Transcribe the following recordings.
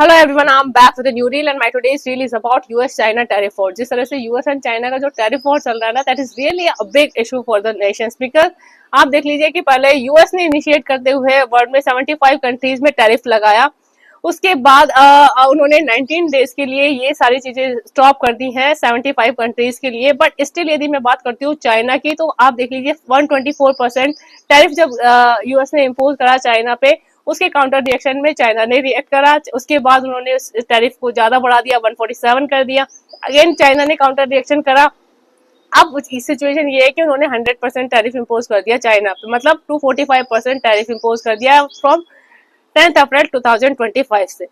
Hello everyone, I am back with a new reel and my today's reel is about US China tariff war. जिस तरह से US and China का जो tariff war चल रहा है ना, that is really a big issue for the Nations. Because आप देख लीजिए कि पहले यूएस ने इनिशिएट करते हुए वर्ल्ड में 75 कंट्रीज में टैरिफ लगाया। उसके बाद उन्होंने 19 डेज के लिए ये सारी चीजें स्टॉप कर दी हैं 75 कंट्रीज के लिए। बट स्टिल यदि मैं बात करती हूँ चाइना की, तो आप देख लीजिए 124% टैरिफ जब यूएस ने इम्पोज करा चाइना पे, उसके काउंटर रिएक्शन में चाइना ने रिएक्ट करा। उसके बाद उन्होंने उस टैरिफ को ज्यादा बढ़ा दिया, 147 कर दिया। अगेन चाइना ने काउंटर रिएक्शन करा। अब इस सिचुएशन ये है कि उन्होंने 100% टैरिफ इम्पोज कर दिया चाइना पे, मतलब 245% टैरिफ इम्पोज कर दिया फ्रॉम 10 अप्रैल 2025 से।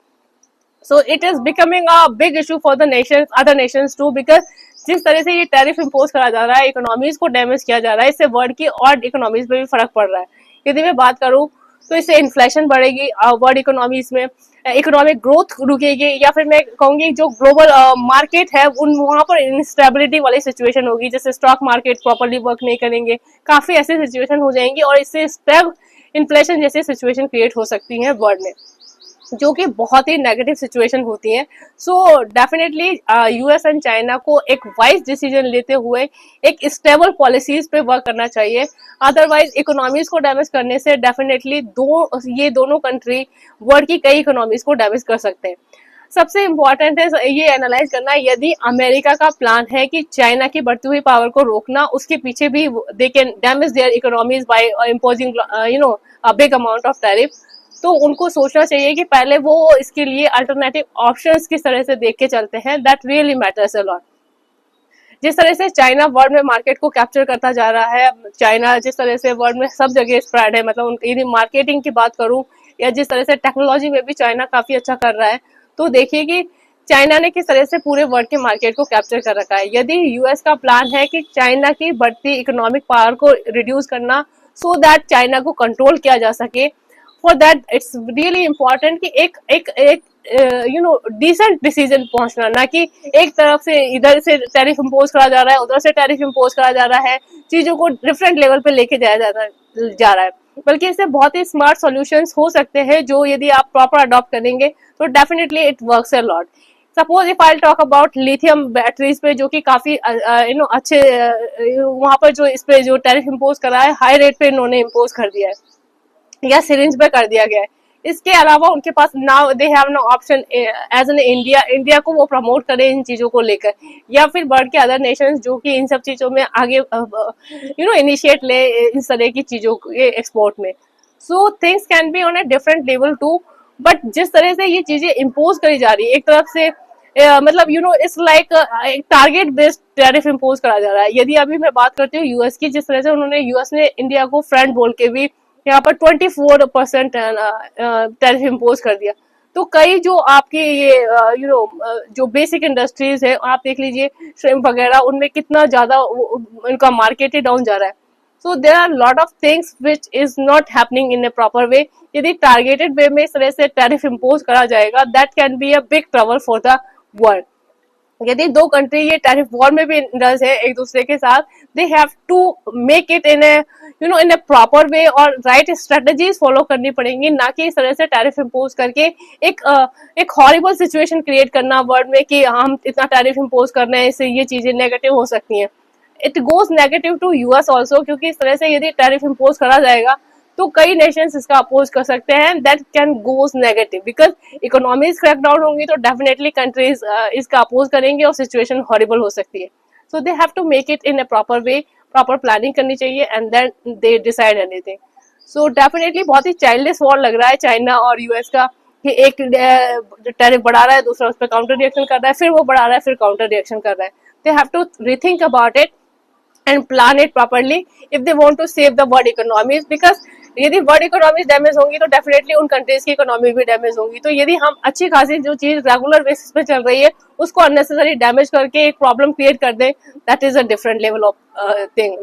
So it is becoming a big issue for the nation, other nations too, because जिस तरह से ये टैरिफ इम्पोज करा जा रहा है, इकोनॉमीज को डैमेज किया जा रहा है, इससे वर्ल्ड की और इकोनॉमीज पे भी फर्क पड़ रहा है। यदि मैं बात करूं तो इससे इन्फ्लेशन बढ़ेगी वर्ल्ड इकोनॉमीज में, इकोनॉमिक ग्रोथ रुकेगी, या फिर मैं कहूंगी जो ग्लोबल मार्केट है उन वहां पर इंस्टेबिलिटी वाली सिचुएशन होगी, जैसे स्टॉक मार्केट प्रॉपरली वर्क नहीं करेंगे, काफी ऐसी सिचुएशन हो जाएंगी और इससे स्टेब इन्फ्लेशन जैसी सिचुएशन क्रिएट हो सकती है वर्ल्ड में, जो कि बहुत ही नेगेटिव सिचुएशन होती है। So definitely US and China को एक वाइज डिसीजन लेते हुए एक स्टेबल पॉलिसीज पे वर्क करना चाहिए। अदरवाइज इकोनॉमीज को डैमेज करने से डेफिनेटली ये दोनों कंट्री वर्ल्ड की कई इकोनॉमीज को डैमेज कर सकते हैं। सबसे इम्पोर्टेंट है ये एनालाइज करना, यदि अमेरिका का प्लान है कि चाइना की बढ़ती हुई पावर को रोकना, उसके पीछे भी they can damage their economies by imposing a big amount of tariff, तो उनको सोचना चाहिए कि पहले वो इसके लिए अल्टरनेटिव ऑप्शंस किस तरह से देख के चलते हैं। That really matters a lot. जिस तरह से चाइना वर्ल्ड में मार्केट को कैप्चर करता जा रहा है, चाइना जिस तरह से वर्ल्ड में सब जगह स्प्रेड है, मतलब यदि मार्केटिंग की बात करूं या जिस तरह से टेक्नोलॉजी में भी चाइना काफी अच्छा कर रहा है, तो देखिए कि चाइना ने किस तरह से पूरे वर्ल्ड के मार्केट को कैप्चर कर रखा है। यदि यूएस का प्लान है कि चाइना की बढ़ती इकोनॉमिक पावर को रिड्यूस करना, सो दैट चाइना को कंट्रोल किया जा सके, for that it's really important कि एक एक एक डिसेंट डिसीजन पहुंचना, ना कि एक तरफ से इधर से टैरिफ इम्पोज करा जा रहा है, उधर से टैरिफ इम्पोज करा जा रहा है, चीजों को डिफरेंट लेवल पे लेके जाया जा रहा है। बल्कि इससे बहुत ही स्मार्ट सॉल्यूशंस हो सकते हैं, जो यदि आप प्रॉपर अडॉप्ट करेंगे तो definitely it works a lot. Suppose if I talk about lithium batteries पे, जो कि काफी अच्छे वहां पर जो इस पे जो टैरिफ इम्पोज करा है, हाई रेट पे इन्होंने इम्पोज कर दिया है या सिरिंज पे कर दिया गया है। इसके अलावा उनके पास now they have no option as an India को वो प्रमोट करे इन चीजों को लेकर, या फिर वर्ल्ड के अदर नेशंस जो कि इन सब चीजों में आगे इनिशिएट ले इस तरह की चीजों के एक्सपोर्ट में। So things can be on a different level too. But जिस तरह से ये चीजें इम्पोज करी जा रही है, एक तरफ से मतलब it's like target based tariff impose करा जा रहा है। यदि अभी मैं बात करती हूँ यूएस की, जिस तरह से यूएस ने इंडिया को फ्रेंड बोल के भी यहाँ पर 24% टैरिफ इम्पोज कर दिया, तो कई जो आपके ये जो बेसिक इंडस्ट्रीज है, आप देख लीजिए श्रिम्प वगैरह, उनमें कितना ज्यादा उनका मार्केट ही डाउन जा रहा है। So there are lot of things which is not happening in a proper way. यदि टारगेटेड वे में इस तरह से टैरिफ इम्पोज करा जाएगा, that can be a big trouble for the world. यदि दो कंट्री ये टैरिफ वॉर में भी इंडल्ज है एक दूसरे के साथ, they have to make it in a proper way, और राइट स्ट्रेटजीज फॉलो करनी पड़ेंगी, ना कि इस तरह से टैरिफ इम्पोज करके एक हॉरिबल सिचुएशन क्रिएट करना वर्ल्ड में कि हम इतना टैरिफ इम्पोज कर रहे हैं, इससे ये चीजें नेगेटिव हो सकती हैं। It goes negative to US also, क्योंकि इस तरह से यदि टैरिफ इम्पोज करा जाएगा तो कई नेशंस इसका अपोज कर सकते हैं। That can goes negative, because economies crackdown होंगी तो डेफिनेटली कंट्रीज इसका अपोज करेंगे और सिचुएशन हॉरिबल हो सकती है। So they have to make it in a proper way, proper planning करनी चाहिए, and then they decide anything. So definitely बहुत ही चाइल्डिश वॉर लग रहा है चाइना और यूएस का, कि एक टैरिफ बढ़ा रहा है, दूसरा उस पर काउंटर रिएक्शन कर रहा है, फिर वो बढ़ा रहा है, फिर काउंटर रिएक्शन कर रहा है। They have to rethink about it and plan it properly if they want to save the world economies, because यदि वर्ल्ड इकोनॉमी डैमेज होंगी तो डेफिनेटली उन कंट्रीज की इकोनॉमी भी डैमेज होंगी। तो यदि हम अच्छी खासी जो चीज रेगुलर बेसिस पे चल रही है उसको अननेसेसरी डैमेज करके एक प्रॉब्लम क्रिएट कर दें, that is a different level of thing,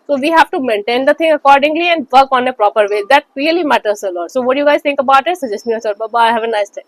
so we have to maintain the thing accordingly and work on a proper way. That really matters a lot. So what do you guys think about it? Suggest me your thought. Bye bye, have a nice day.